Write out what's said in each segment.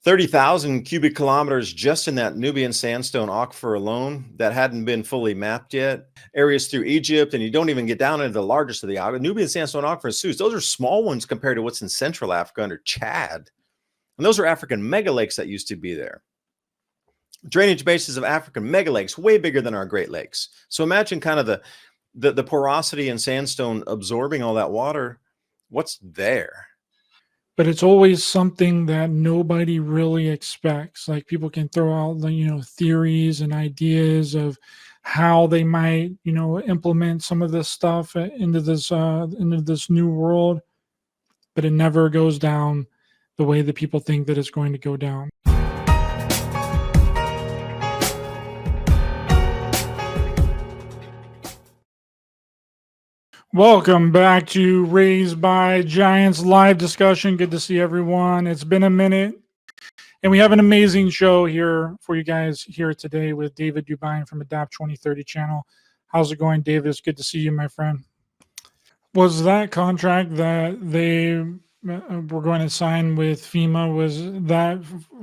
30,000 cubic kilometers just in that Nubian sandstone aquifer alone that hadn't been fully mapped yet. Areas through Egypt, and you don't even get down into the largest of the Nubian sandstone aquifer and Suez. Those are small ones compared to what's in Central Africa under Chad. And those are African megalakes that used to be there. Drainage bases of African megalakes, way bigger than our Great Lakes. So imagine kind of the porosity in sandstone absorbing all that water. What's there? But it's always something that nobody really expects. Like people can throw out theories and ideas of how they might implement some of this stuff into this new world, but it never goes down the way that people think that it's going to go down. Welcome back to Raised by Giants live discussion. Good to see everyone. It's been a minute. And we have an amazing show here for you guys here today with David Dubine from Adapt 2030 channel. How's it going, David? It's good to see you, my friend. Was that contract that they were going to sign with FEMA,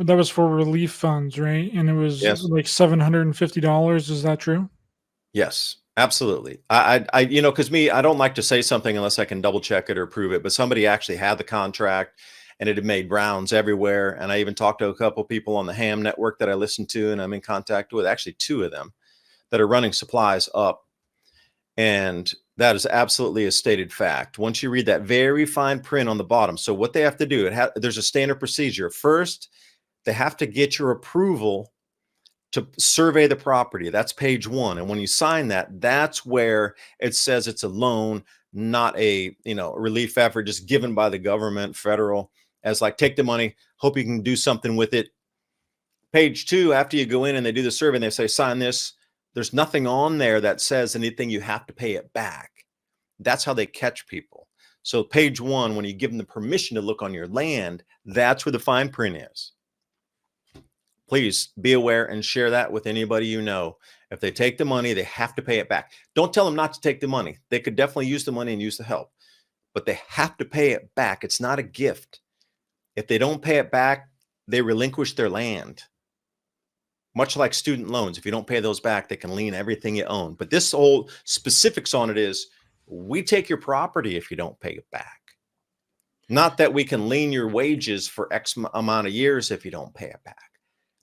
that was for relief funds, right? And it was like $750. Is that true? Yes. Absolutely. I because I don't like to say something unless I can double check it or prove it, but somebody actually had the contract and it had made rounds everywhere. And I even talked to a couple people on the Ham network that I listen to, and I'm in contact with actually two of them that are running supplies up. And that is absolutely a stated fact. Once you read that very fine print on the bottom. So what they have to do, there's a standard procedure. First, they have to get your approval to survey the property. That's page 1. And when you sign that, that's where it says it's a loan, not a, relief effort just given by the government, federal, as like, take the money, hope you can do something with it. Page 2, after you go in and they do the survey and they say, sign this, there's nothing on there that says anything you have to pay it back. That's how they catch people. So page 1, when you give them the permission to look on your land, that's where the fine print is. Please be aware and share that with anybody you know. If they take the money, they have to pay it back. Don't tell them not to take the money. They could definitely use the money and use the help, but they have to pay it back. It's not a gift. If they don't pay it back, they relinquish their land. Much like student loans. If you don't pay those back, they can lien everything you own. But this whole specifics on it is, we take your property if you don't pay it back. Not that we can lien your wages for X amount of years if you don't pay it back.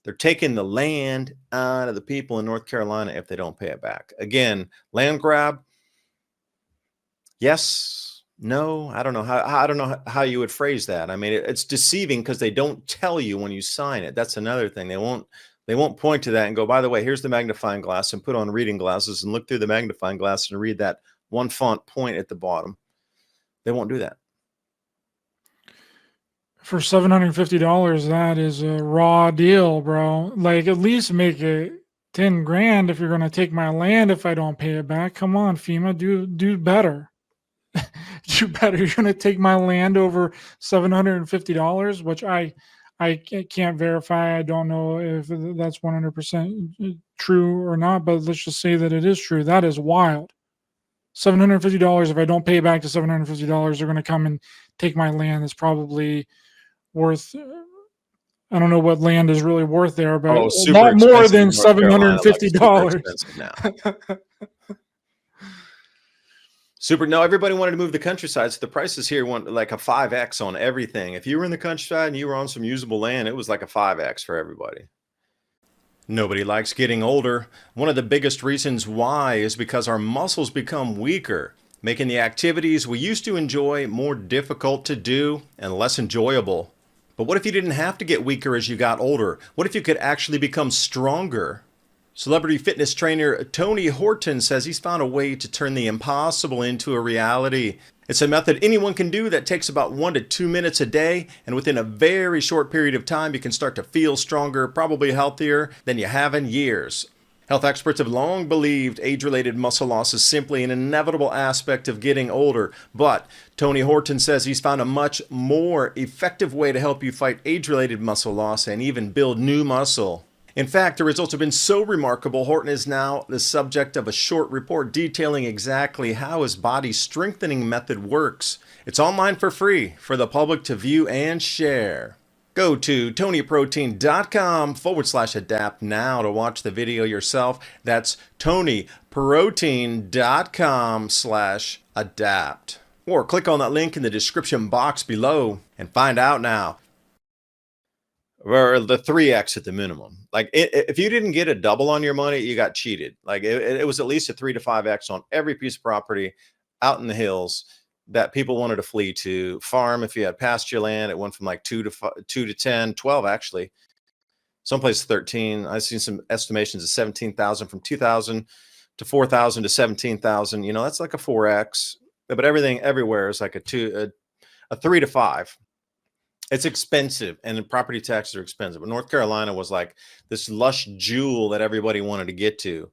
They're taking the land out of the people in North Carolina if they don't pay it back. Again, land grab. Yes, no, I don't know how you would phrase that. I mean, it's deceiving because they don't tell you when you sign it. That's another thing. They won't point to that and go, by the way, here's the magnifying glass, and put on reading glasses and look through the magnifying glass and read that one font point at the bottom. They won't do that. For $750, that is a raw deal, bro. Like, at least make it 10 grand if you're going to take my land if I don't pay it back. Come on, FEMA, do better. Do better. You're going to take my land over $750, which I can't verify. I don't know if that's 100% true or not, but let's just say that it is true. That is wild. $750. If I don't pay it back to $750, they're going to come and take my land. That's probably worth, I don't know what land is really worth there, but not more than $750. Super. No, everybody wanted to move the countryside, so the prices here went like a 5x on everything. If you were in the countryside and you were on some usable land, it was like a 5x for everybody. Nobody likes getting older. One of the biggest reasons why is because our muscles become weaker, making the activities we used to enjoy more difficult to do and less enjoyable. But what if you didn't have to get weaker as you got older? What if you could actually become stronger? Celebrity fitness trainer Tony Horton says he's found a way to turn the impossible into a reality. It's a method anyone can do that takes about 1 to 2 minutes a day, and within a very short period of time, you can start to feel stronger, probably healthier than you have in years. Health experts have long believed age-related muscle loss is simply an inevitable aspect of getting older, but Tony Horton says he's found a much more effective way to help you fight age-related muscle loss and even build new muscle. In fact, the results have been so remarkable, Horton is now the subject of a short report detailing exactly how his body strengthening method works. It's online for free for the public to view and share. Go to tonyprotein.com/adapt now to watch the video yourself. That's tonyprotein.com/adapt. Or click on that link in the description box below and find out now. Or the 3x at the minimum. Like if you didn't get a double on your money, you got cheated. Like it was at least a 3 to 5x on every piece of property out in the hills that people wanted to flee to farm. If you had pasture land, it went from like 2 to 10, 12 actually. Someplace 13. I've seen some estimations of 17,000 from 2,000 to 4,000 to 17,000. You know, that's like a 4x. But everything everywhere is like a 3 to 5. It's expensive, and property taxes are expensive. But North Carolina was like this lush jewel that everybody wanted to get to.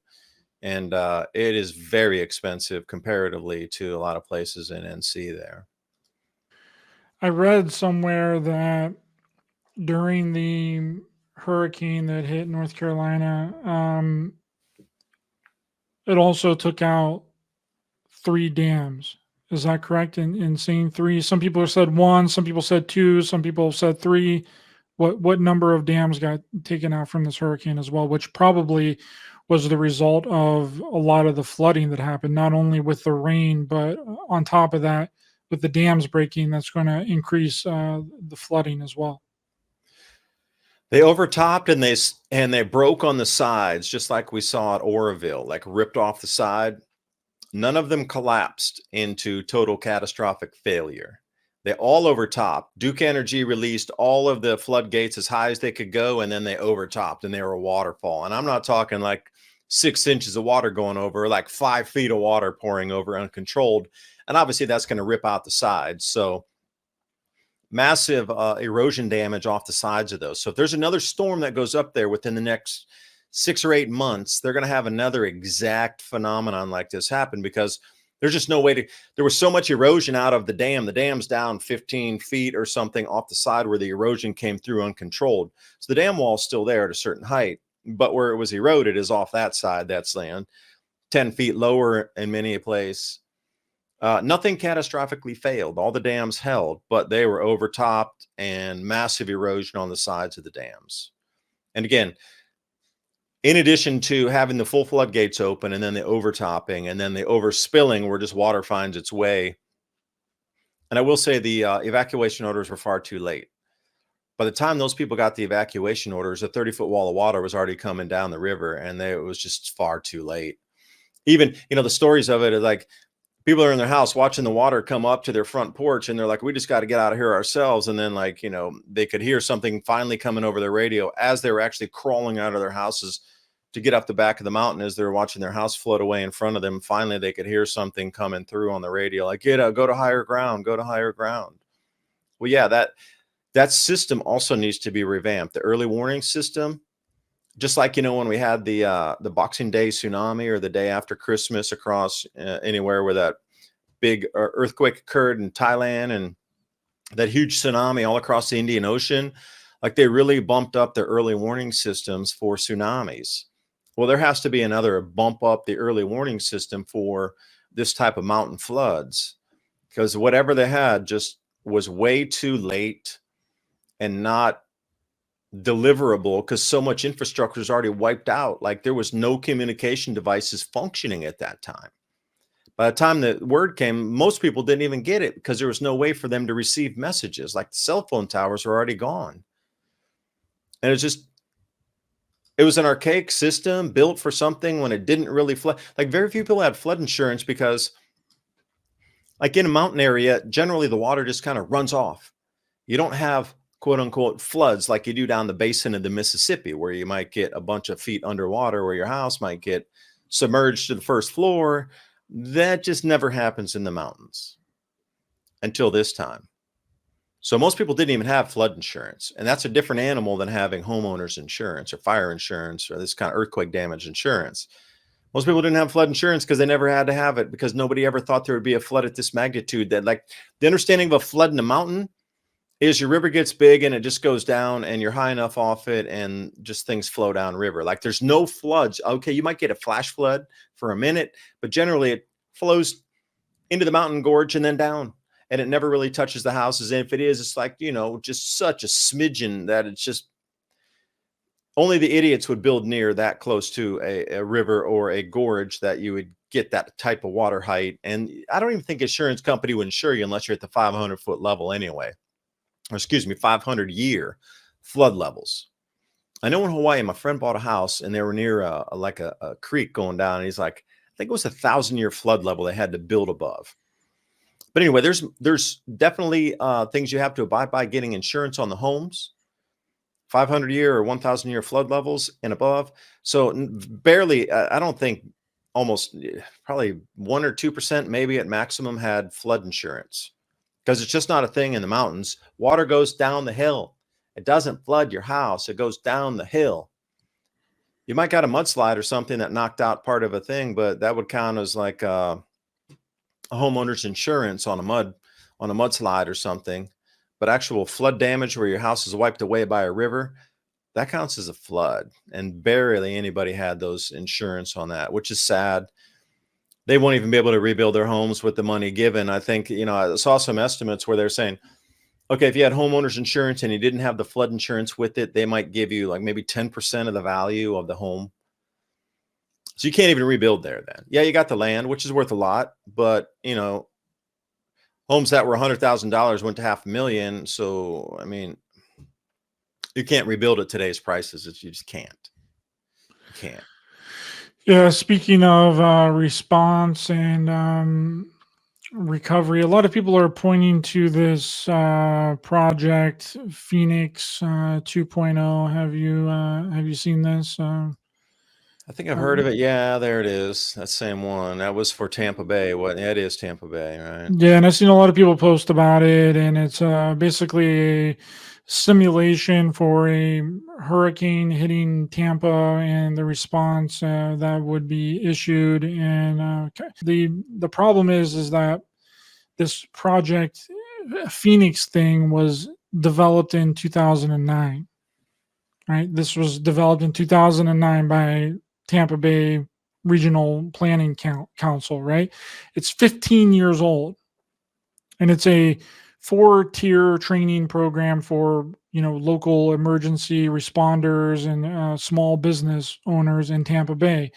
And it is very expensive comparatively to a lot of places in NC there. I read somewhere that during the hurricane that hit North Carolina, it also took out 3 dams. Is that correct? In saying 3, some people said 1, some people said 2, some people said 3. What number of dams got taken out from this hurricane as well, which probably was the result of a lot of the flooding that happened, not only with the rain, but on top of that, with the dams breaking, that's going to increase the flooding as well. They overtopped and they broke on the sides, just like we saw at Oroville, like ripped off the side. None of them collapsed into total catastrophic failure. They all overtopped. Duke Energy released all of the floodgates as high as they could go, and then they overtopped, and they were a waterfall. And I'm not talking like 6 inches of water going over, like 5 feet of water pouring over uncontrolled. And obviously that's going to rip out the sides. So massive erosion damage off the sides of those. So if there's another storm that goes up there within the next 6 or 8 months, they're going to have another exact phenomenon like this happen, because there's just no way to, there was so much erosion out of the dam. The dam's down 15 feet or something off the side where the erosion came through uncontrolled. So the dam wall's still there at a certain height, but where it was eroded is off that side. That's land 10 feet lower in many a place. Nothing catastrophically failed. All the dams held, but they were overtopped and massive erosion on the sides of the dams. And again, in addition to having the full floodgates open and then the overtopping and then the overspilling where just water finds its way. And I will say the evacuation orders were far too late. By the time those people got the evacuation orders, a 30-foot wall of water was already coming down the river, and it was just far too late. Even, the stories of it are like people are in their house watching the water come up to their front porch, and they're like, we just got to get out of here ourselves. And then they could hear something finally coming over the radio as they were actually crawling out of their houses to get up the back of the mountain as they're watching their house float away in front of them. Finally, they could hear something coming through on the radio, like, go to higher ground, go to higher ground. Well, yeah, that system also needs to be revamped. The early warning system, just like, when we had the Boxing Day tsunami or the day after Christmas across anywhere where that big earthquake occurred in Thailand and that huge tsunami all across the Indian Ocean, like they really bumped up their early warning systems for tsunamis. Well, there has to be another bump up the early warning system for this type of mountain floods, because whatever they had just was way too late and not deliverable, because so much infrastructure is already wiped out. Like there was no communication devices functioning at that time. By the time the word came, most people didn't even get it because there was no way for them to receive messages. Like the cell phone towers were already gone. And it was an archaic system built for something when it didn't really flood. Like very few people had flood insurance because like in a mountain area, generally the water just kind of runs off. You don't have quote unquote floods like you do down the basin of the Mississippi, where you might get a bunch of feet underwater, where your house might get submerged to the first floor. That just never happens in the mountains until this time. So most people didn't even have flood insurance, and that's a different animal than having homeowners insurance or fire insurance or this kind of earthquake damage insurance. Most people didn't have flood insurance because they never had to have it, because nobody ever thought there would be a flood at this magnitude. That, like, the understanding of a flood in a mountain is your river gets big and it just goes down and you're high enough off it and just things flow down river. Like there's no floods. Okay, you might get a flash flood for a minute, but generally it flows into the mountain gorge and then down. and it never really touches the houses. And if it is, it's like, just such a smidgen that it's just only the idiots would build near that close to a river or a gorge that you would get that type of water height. And I don't even think insurance company would insure you unless you're at the 500-foot level anyway, or 500-year flood levels. I know in Hawaii, my friend bought a house and they were near a creek going down. And he's like, I think it was 1,000-year flood level they had to build above. But anyway, there's definitely things you have to abide by getting insurance on the homes, 500-year or 1,000-year flood levels and above. So barely, I don't think, almost probably 1 or 2% maybe at maximum had flood insurance, because it's just not a thing in the mountains. Water goes down the hill. It doesn't flood your house. It goes down the hill. You might got a mudslide or something that knocked out part of a thing, but that would count as like a homeowner's insurance on a mudslide or something. But actual flood damage where your house is wiped away by a river, that counts as a flood. And barely anybody had those insurance on that, which is sad. They won't even be able to rebuild their homes with the money given. I think, I saw some estimates where they're saying, okay, if you had homeowner's insurance and you didn't have the flood insurance with it, they might give you like maybe 10% of the value of the home. So you can't even rebuild there then. Yeah, you got the land, which is worth a lot, but homes that were $100,000 went to $500,000. So, I mean, you can't rebuild at today's prices. You just can't. You can't. Yeah, speaking of response and recovery, a lot of people are pointing to this project Phoenix 2.0. Have you seen this? I think I've heard of it. Yeah, there it is. That same one. That was for Tampa Bay. Yeah, it is Tampa Bay, right? Yeah, and I've seen a lot of people post about it, and it's basically a simulation for a hurricane hitting Tampa and the response that would be issued. And the problem is that this project Phoenix thing was developed in 2009, right? This was developed in 2009 by Tampa Bay Regional Planning Council, right? It's 15 years old, and it's a 4-tier training program for local emergency responders and small business owners in Tampa Bay,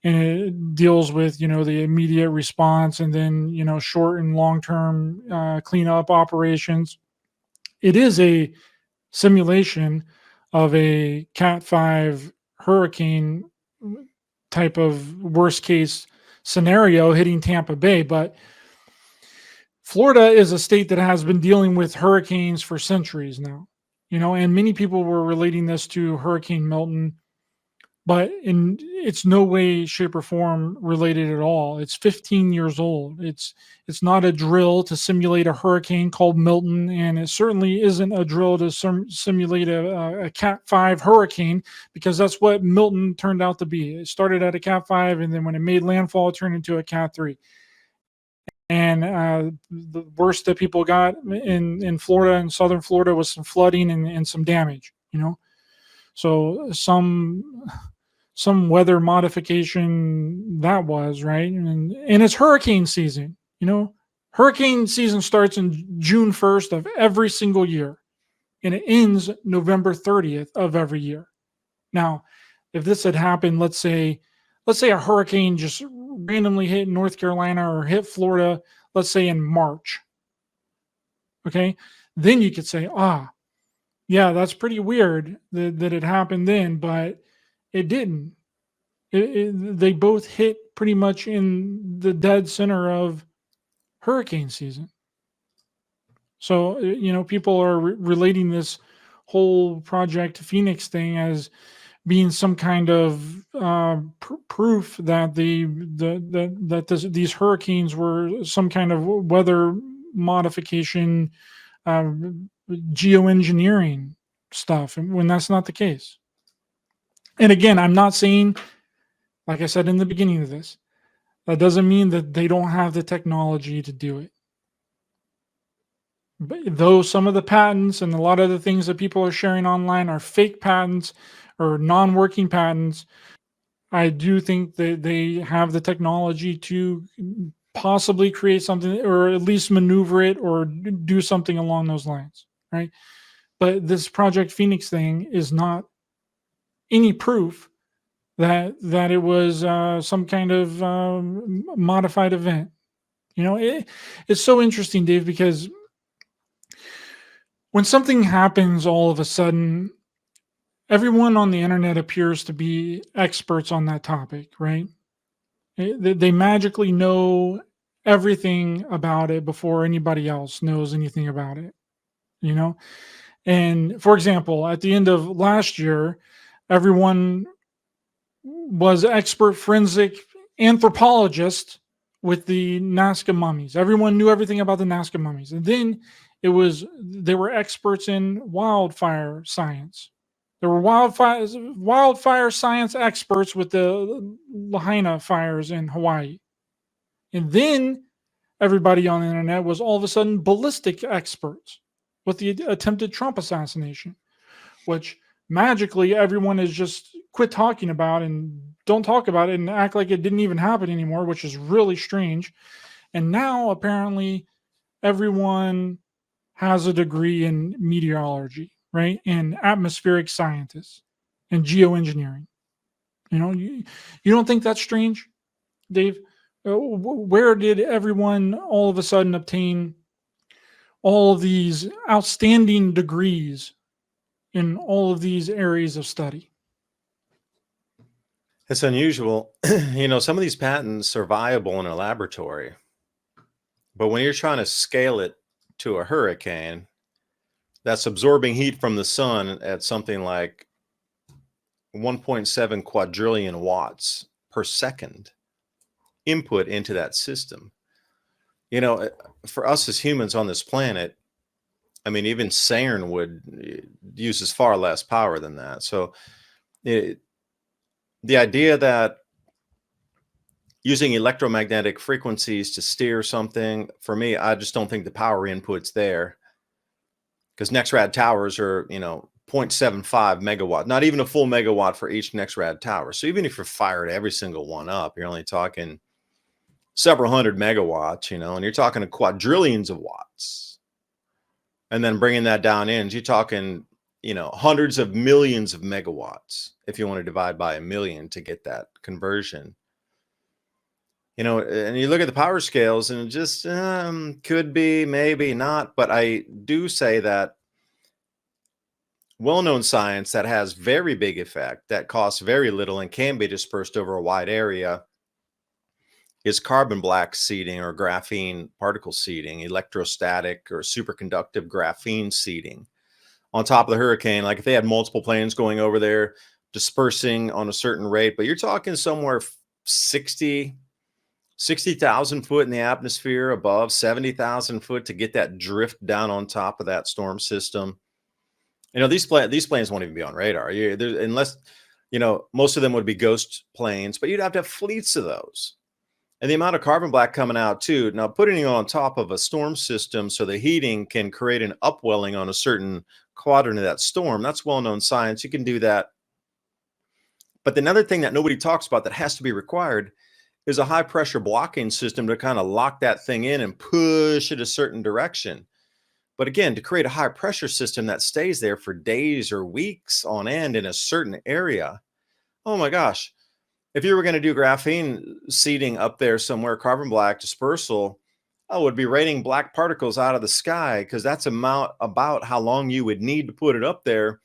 and it deals with the immediate response and then short and long-term cleanup operations. It is a simulation of a Cat 5 hurricane type of worst case scenario hitting Tampa Bay, but Florida is a state that has been dealing with hurricanes for centuries now, and many people were relating this to Hurricane Milton, but it's no way, shape, or form related at all. It's 15 years old. It's not a drill to simulate a hurricane called Milton, and it certainly isn't a drill to simulate a Cat 5 hurricane, because that's what Milton turned out to be. It started at a Cat 5, and then when it made landfall, it turned into a Cat 3. And the worst that people got in Florida and southern Florida was some flooding and some damage, So some weather modification that was, right? And it's hurricane season, Hurricane season starts in June 1st of every single year, and it ends November 30th of every year. Now, if this had happened, let's say a hurricane just randomly hit North Carolina or hit Florida, let's say in March. Okay. Then you could say, yeah, that's pretty weird that it happened then, but it didn't. They both hit pretty much in the dead center of hurricane season. So, people are relating this whole Project Phoenix thing as being some kind of proof that these hurricanes were some kind of weather modification, geoengineering stuff, and when that's not the case. And again, I'm not saying, like I said in the beginning of this, that doesn't mean that they don't have the technology to do it. But though some of the patents and a lot of the things that people are sharing online are fake patents or non-working patents, I do think that they have the technology to possibly create something, or at least maneuver it, or do something along those lines, right? But this Project Phoenix thing is not any proof that it was some kind of modified event. It's so interesting, Dave, because when something happens all of a sudden, everyone on the internet appears to be experts on that topic, right? They magically know everything about it before anybody else knows anything about it, you know? And for example, at the end of last year, everyone was expert forensic anthropologist with the Nazca mummies. Everyone knew everything about the Nazca mummies. And then they were experts in wildfire science. There were wildfire science experts with the Lahaina fires in Hawaii. And then everybody on the internet was all of a sudden ballistic experts with the attempted Trump assassination, which magically everyone is just quit talking about and don't talk about it and act like it didn't even happen anymore, which is really strange. And now apparently everyone has a degree in meteorology, right? And atmospheric scientists and geoengineering. You don't think that's strange, Dave? Where did everyone all of a sudden obtain all of these outstanding degrees in all of these areas of study? It's unusual. Some of these patents are viable in a laboratory, but when you're trying to scale it to a hurricane that's absorbing heat from the sun at something like 1.7 quadrillion watts per second input into that system, for us as humans on this planet, I mean, even CERN uses far less power than that. So the idea that using electromagnetic frequencies to steer something, for me, I just don't think the power input's there, because NextRad towers are, 0.75 megawatt, not even a full megawatt for each NextRad tower. So even if you're fired every single one up, you're only talking several hundred megawatts, and you're talking quadrillions of watts. And then bringing that down in, you're talking, hundreds of millions of megawatts if you want to divide by a million to get that conversion. And you look at the power scales and it just could be, maybe not. But I do say that well-known science that has very big effect, that costs very little and can be dispersed over a wide area, is carbon black seeding or graphene particle seeding, electrostatic or superconductive graphene seeding on top of the hurricane. Like if they had multiple planes going over there, dispersing on a certain rate, but you're talking somewhere 60,000 foot in the atmosphere, above 70,000 foot to get that drift down on top of that storm system. These planes won't even be on radar, unless, most of them would be ghost planes, but you'd have to have fleets of those. And the amount of carbon black coming out too. Now, putting it on top of a storm system so the heating can create an upwelling on a certain quadrant of that storm, that's well-known science. You can do that. But another thing that nobody talks about that has to be required is a high pressure blocking system to kind of lock that thing in and push it a certain direction. But again, to create a high pressure system that stays there for days or weeks on end in a certain area, oh my gosh. If you were going to do graphene seeding up there somewhere, carbon black dispersal, I would be raining black particles out of the sky, because that's about how long you would need to put it up there,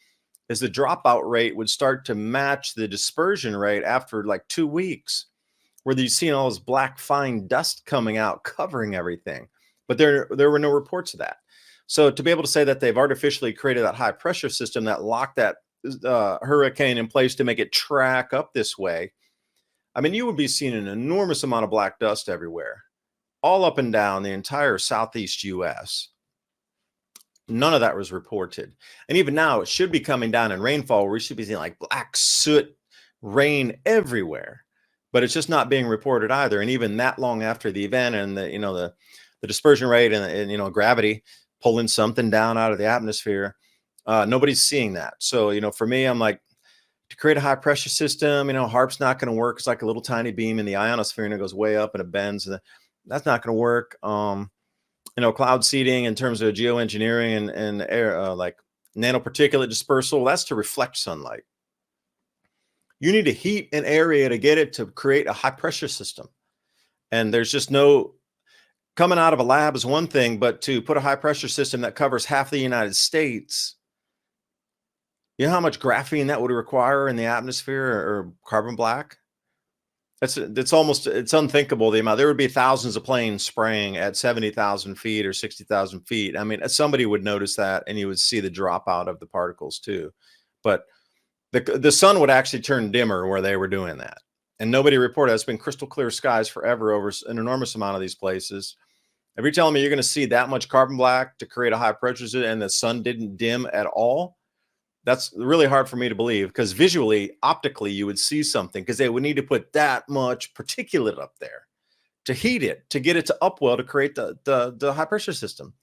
is the dropout rate would start to match the dispersion rate after like 2 weeks, where you've seen all this black fine dust coming out covering everything. But there were no reports of that. So to be able to say that they've artificially created that high pressure system that locked that hurricane in place to make it track up this way, I mean, you would be seeing an enormous amount of black dust everywhere, all up and down the entire southeast U.S. None of that was reported. And even now, it should be coming down in rainfall, where we should be seeing like black soot rain everywhere. But it's just not being reported either. And even that long after the event, and the dispersion rate and gravity pulling something down out of the atmosphere, nobody's seeing that. So, for me, I'm like, to create a high pressure system, HAARP's not going to work. It's like a little tiny beam in the ionosphere, and it goes way up and it bends. That's not going to work. Cloud seeding in terms of geoengineering and air, like nanoparticulate dispersal, that's to reflect sunlight. You need to heat an area to get it to create a high pressure system. And there's just no, coming out of a lab is one thing, but to put a high pressure system that covers half the United States, you know how much graphene that would require in the atmosphere, or carbon black? It's unthinkable, the amount. There would be thousands of planes spraying at 70,000 feet or 60,000 feet. I mean, somebody would notice that, and you would see the dropout of the particles too. But the sun would actually turn dimmer where they were doing that. And nobody reported. It's been crystal clear skies forever over an enormous amount of these places. If you're telling me you're going to see that much carbon black to create a high pressure and the sun didn't dim at all, that's really hard for me to believe, because visually, optically, you would see something, because they would need to put that much particulate up there to heat it, to get it to upwell, to create the high pressure system.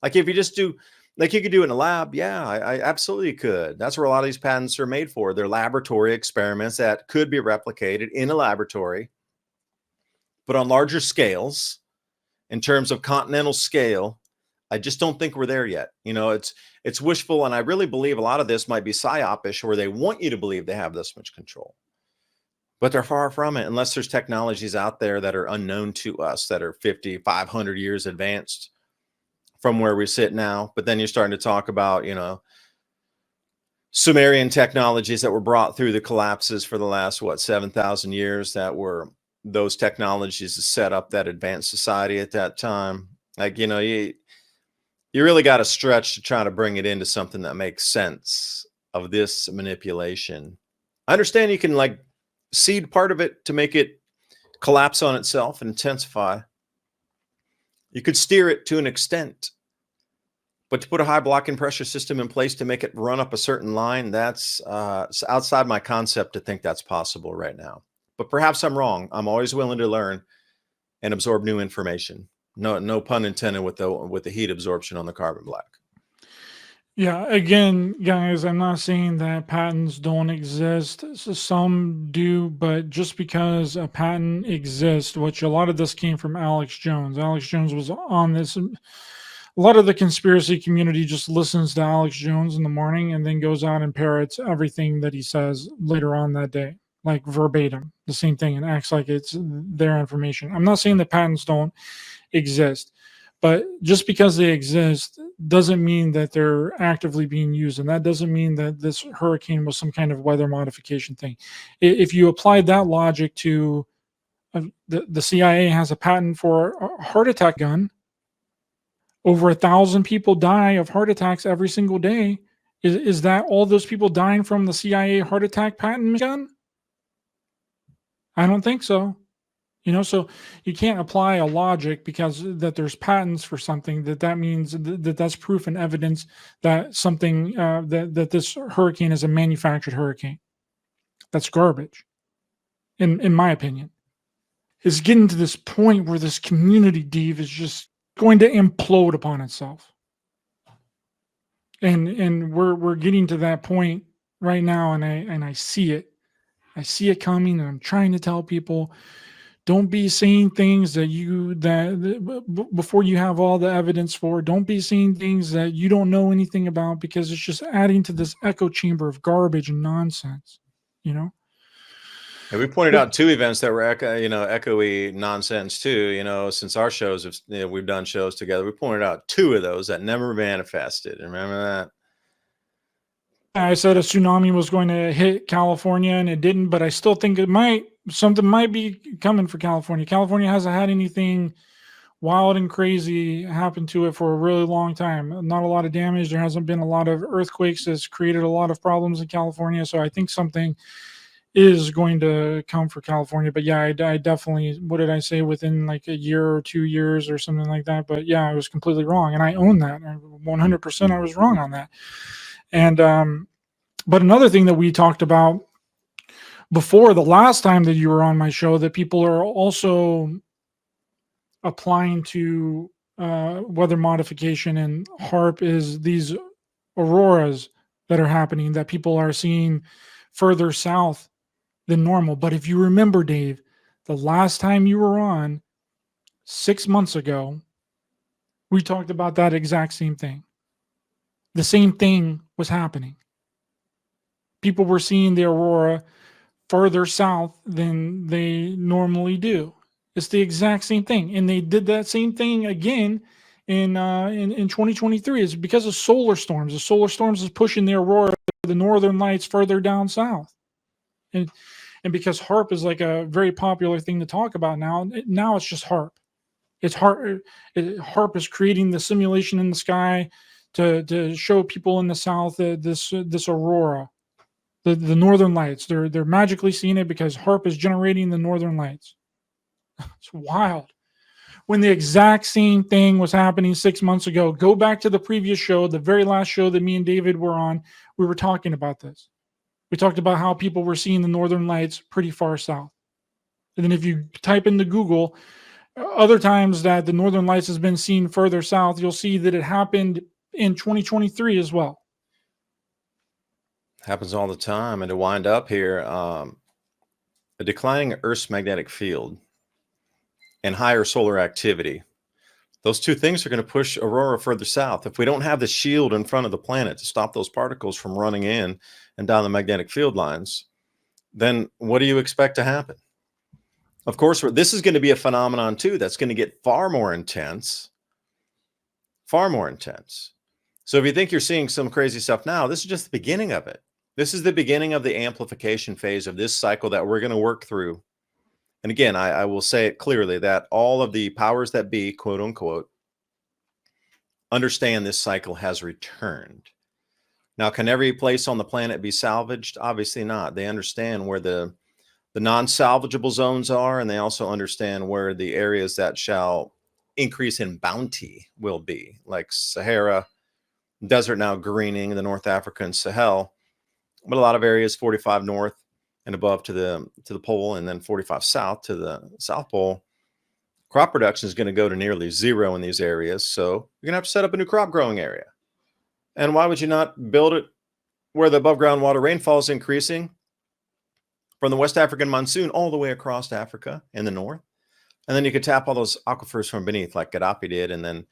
Like if you just do, like you could do it in a lab. Yeah, I absolutely could. That's where a lot of these patents are made for. They're laboratory experiments that could be replicated in a laboratory, but on larger scales. In terms of continental scale, I just don't think we're there yet. It's wishful, and I really believe a lot of this might be psyopish, where they want you to believe they have this much control. But they're far from it, unless there's technologies out there that are unknown to us, that are 50, 500 years advanced from where we sit now. But then you're starting to talk about, Sumerian technologies that were brought through the collapses for the last, 7,000 years, that were those technologies to set up that advanced society at that time. Like, you really got to stretch to try to bring it into something that makes sense of this manipulation. I understand you can like seed part of it to make it collapse on itself and intensify. You could steer it to an extent, but to put a high blocking pressure system in place to make it run up a certain line, that's outside my concept to think that's possible right now. But perhaps I'm wrong. I'm always willing to learn and absorb new information. No pun intended with the heat absorption on the carbon black. Yeah, again, guys, I'm not saying that patents don't exist. Some do, but just because a patent exists, which a lot of this came from Alex Jones. Alex Jones was on this. A lot of the conspiracy community just listens to Alex Jones in the morning and then goes out and parrots everything that he says later on that day, like verbatim, the same thing, and acts like it's their information. I'm not saying that patents don't exist, but just because they exist doesn't mean that they're actively being used, and that doesn't mean that this hurricane was some kind of weather modification thing. If you applied that logic to the CIA has a patent for a heart attack gun, over 1,000 people die of heart attacks every single day. Is that all those people dying from the CIA heart attack patent gun? I don't think so. So you can't apply a logic because that there's patents for something that means that's proof and evidence that something that this hurricane is a manufactured hurricane. That's garbage, in my opinion. It's getting to this point where this community, Dave, is just going to implode upon itself, and we're getting to that point right now, and I see it. I see it coming, and I'm trying to tell people. Don't be saying things that before you have all the evidence for. Don't be saying things that you don't know anything about, because it's just adding to this echo chamber of garbage and nonsense. And we pointed out two events that were echoey nonsense too. Since our shows, we've done shows together. We pointed out two of those that never manifested. Remember that? I said a tsunami was going to hit California, and it didn't, but I still think something might be coming for California. California hasn't had anything wild and crazy happen to it for a really long time. Not a lot of damage. There hasn't been a lot of earthquakes that's created a lot of problems in California. So I think something is going to come for California. But yeah, I definitely, what did I say, within like a year or 2 years or something like that. But yeah, I was completely wrong. And I own that. 100% I was wrong on that. And, but another thing that we talked about before the last time that you were on my show, that people are also applying to weather modification and HARP, is these auroras that are happening, that people are seeing further south than normal. But if you remember, Dave, the last time you were on, 6 months ago, we talked about that exact same thing. The same thing was happening. People were seeing the aurora further south than they normally do. It's the exact same thing, and they did that same thing again in 2023. It's because of solar storms. The solar storms is pushing the aurora, the northern lights, further down south, and because HARP is like a very popular thing to talk about now. Now it's just HARP. It's HARP. HARP is creating the simulation in the sky to show people in the south this aurora. The northern lights, they're magically seeing it because HARP is generating the northern lights. It's wild. When the exact same thing was happening 6 months ago, go back to the previous show, the very last show that me and David were on, we were talking about this. We talked about how people were seeing the northern lights pretty far south. And then if you type into Google, other times that the northern lights has been seen further south, you'll see that it happened in 2023 as well. Happens all the time. And to wind up here, a declining Earth's magnetic field and higher solar activity, those two things are going to push aurora further south. If we don't have the shield in front of the planet to stop those particles from running in and down the magnetic field lines, then what do you expect to happen? Of course, this is going to be a phenomenon too that's going to get far more intense. So if you think you're seeing some crazy stuff now, this is just the beginning of it. This is the beginning of the amplification phase of this cycle that we're going to work through. And again, I will say it clearly that all of the powers that be, quote unquote, understand this cycle has returned. Now, can every place on the planet be salvaged? Obviously not. They understand where the non-salvageable zones are, and they also understand where the areas that shall increase in bounty will be, like Sahara, desert now greening, the North African Sahel, but a lot of areas 45 north and above to the pole, and then 45 south to the South Pole. Crop production is going to go to nearly zero in these areas, so you're going to have to set up a new crop growing area. And why would you not build it where the above ground water rainfall is increasing from the West African monsoon all the way across Africa in the north? And then you could tap all those aquifers from beneath like Gaddafi did, and then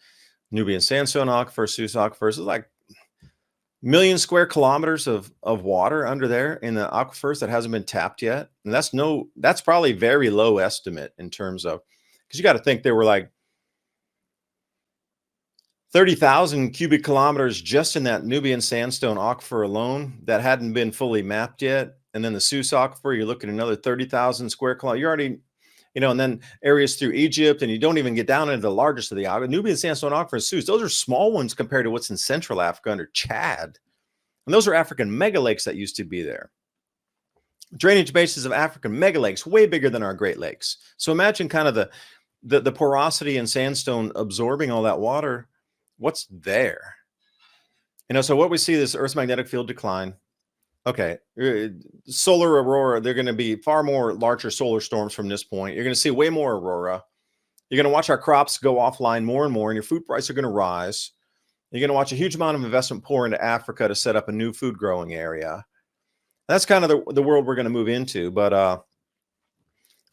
Nubian sandstone aquifers, Sus aquifers. It's like million square kilometers of water under there in the aquifers that hasn't been tapped yet. And that's probably very low estimate in terms of, because you got to think there were like 30,000 cubic kilometers just in that Nubian sandstone aquifer alone that hadn't been fully mapped yet. And then the Sus aquifer, you're looking at another 30,000 square kilometers. You're already, and then areas through Egypt, and you don't even get down into the largest of the aquifer. Nubian sandstone aquifer and Sus, those are small ones compared to what's in Central Africa under Chad. And those are African mega lakes that used to be there. Drainage bases of African mega lakes, way bigger than our Great Lakes. So imagine kind of the porosity in sandstone absorbing all that water. What's there? So what we see, this Earth's magnetic field decline. Okay, solar aurora, they're going to be far more larger solar storms from this point. You're going to see way more aurora. You're going to watch our crops go offline more and more, and your food prices are going to rise. You're going to watch a huge amount of investment pour into Africa to set up a new food growing area. That's kind of the world we're going to move into. But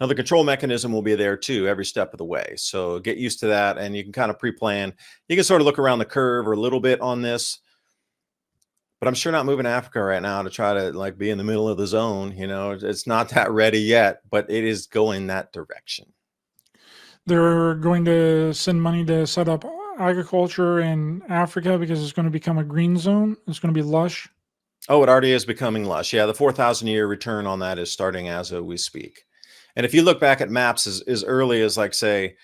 now the control mechanism will be there too every step of the way. So get used to that, and you can kind of pre-plan. You can sort of look around the curve or a little bit on this. But I'm sure not moving to Africa right now to try to like be in the middle of the zone. It's not that ready yet, but it is going that direction. They're going to send money to set up agriculture in Africa because it's going to become a green zone. It's going to be lush. Oh, it already is becoming lush. Yeah, the 4,000-year return on that is starting as we speak. And if you look back at maps as early as like, say,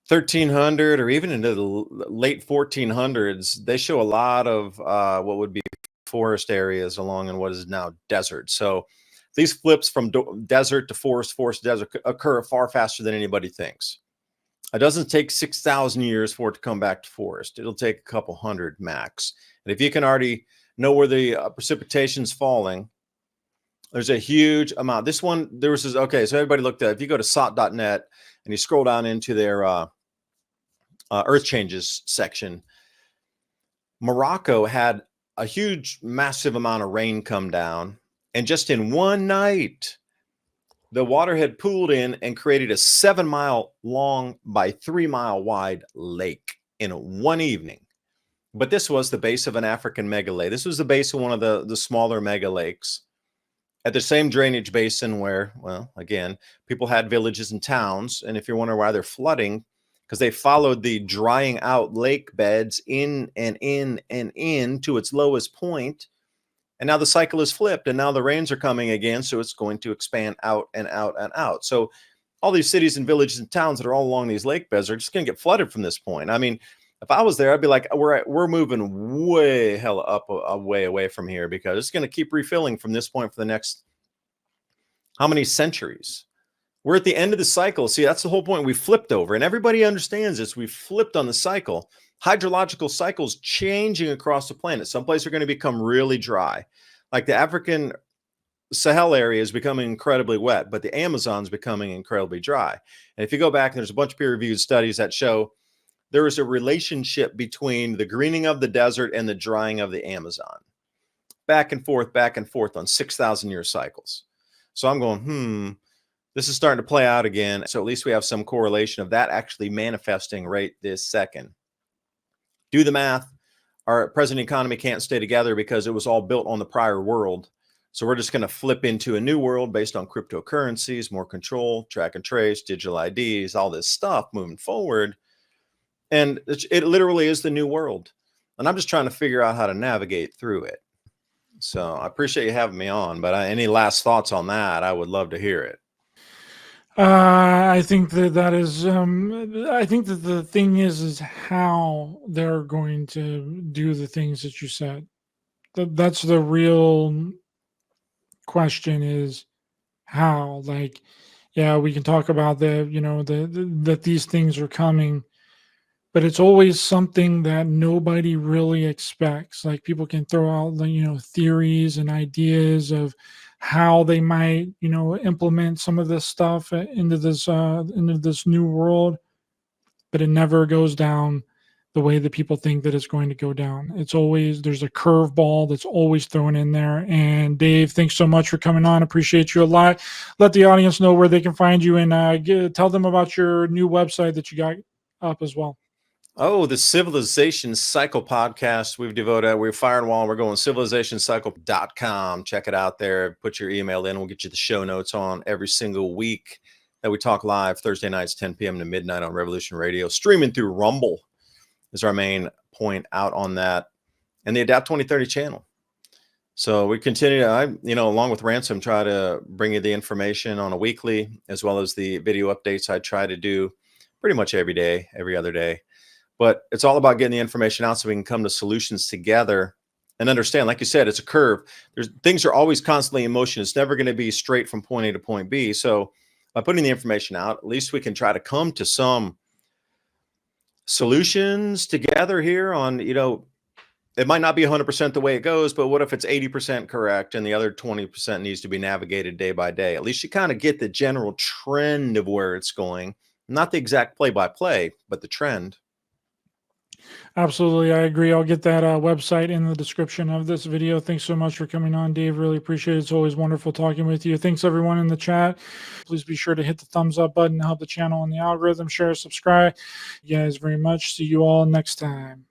1300 or even into the late 1400s, they show a lot of what would be forest areas along in what is now desert. So these flips from desert to forest desert occur far faster than anybody thinks. It doesn't take 6,000 years for it to come back to forest. It'll take a couple hundred max. And if you can already know where the precipitation's falling, there's a huge amount. This one, okay, so everybody looked at, if you go to sot.net and you scroll down into their Earth Changes section, Morocco had a huge, massive amount of rain come down. And just in one night, the water had pooled in and created a 7-mile long by 3-mile wide lake in one evening. But this was the base of an African mega lake. This was the base of one of the smaller mega lakes at the same drainage basin where, well, again, people had villages and towns. And if you're wondering why they're flooding, because they followed the drying out lake beds in and in and in to its lowest point. And now the cycle is flipped, and now the rains are coming again. So it's going to expand out and out and out. So all these cities and villages and towns that are all along these lake beds are just going to get flooded from this point. I mean, if I was there, I'd be like, we're moving way hella up, way away from here, because it's going to keep refilling from this point for the next how many centuries? We're at the end of the cycle. See, that's the whole point. We flipped over, and everybody understands this. We flipped on the cycle. Hydrological cycles changing across the planet. Some places are going to become really dry. Like the African Sahel area is becoming incredibly wet, but the Amazon's becoming incredibly dry. And if you go back, there's a bunch of peer-reviewed studies that show there is a relationship between the greening of the desert and the drying of the Amazon. Back and forth on 6,000-year cycles. So I'm going, this is starting to play out again. So at least we have some correlation of that actually manifesting right this second. Do the math. Our present economy can't stay together because it was all built on the prior world. So we're just going to flip into a new world based on cryptocurrencies, more control, track and trace, digital IDs, all this stuff moving forward. And it literally is the new world. And I'm just trying to figure out how to navigate through it. So I appreciate you having me on, but any last thoughts on that? I would love to hear it. I think that is, I think that the thing is how they're going to do the things that you said. That's the real question, is how. Like, yeah, we can talk about that these things are coming, but it's always something that nobody really expects. Like, people can throw out theories and ideas of how they might implement some of this stuff into this new world, but it never goes down the way that people think that it's going to go down. It's always, there's a curveball that's always thrown in there. And Dave, thanks so much for coming on. Appreciate you a lot. Let the audience know where they can find you, and tell them about your new website that you got up as well. Oh, the Civilization Cycle podcast. We're firing while we're going civilizationcycle.com. Check it out there. Put your email in. We'll get you the show notes on every single week that we talk live Thursday nights, 10 p.m. to midnight on Revolution Radio. Streaming through Rumble is our main point out on that, and the Adapt 2030 channel. So we continue to, along with Ransom, try to bring you the information on a weekly, as well as the video updates I try to do pretty much every day, every other day. But it's all about getting the information out so we can come to solutions together and understand, like you said, it's a curve. Things are always constantly in motion. It's never going to be straight from point A to point B. So by putting the information out, at least we can try to come to some solutions together here on, it might not be 100% the way it goes, but what if it's 80% correct and the other 20% needs to be navigated day by day? At least you kind of get the general trend of where it's going, not the exact play-by-play, but the trend. Absolutely. I agree. I'll get that website in the description of this video. Thanks so much for coming on, Dave. Really appreciate it. It's always wonderful talking with you. Thanks everyone in the chat. Please be sure to hit the thumbs up button to help the channel and the algorithm. Share, subscribe. You guys very much. See you all next time.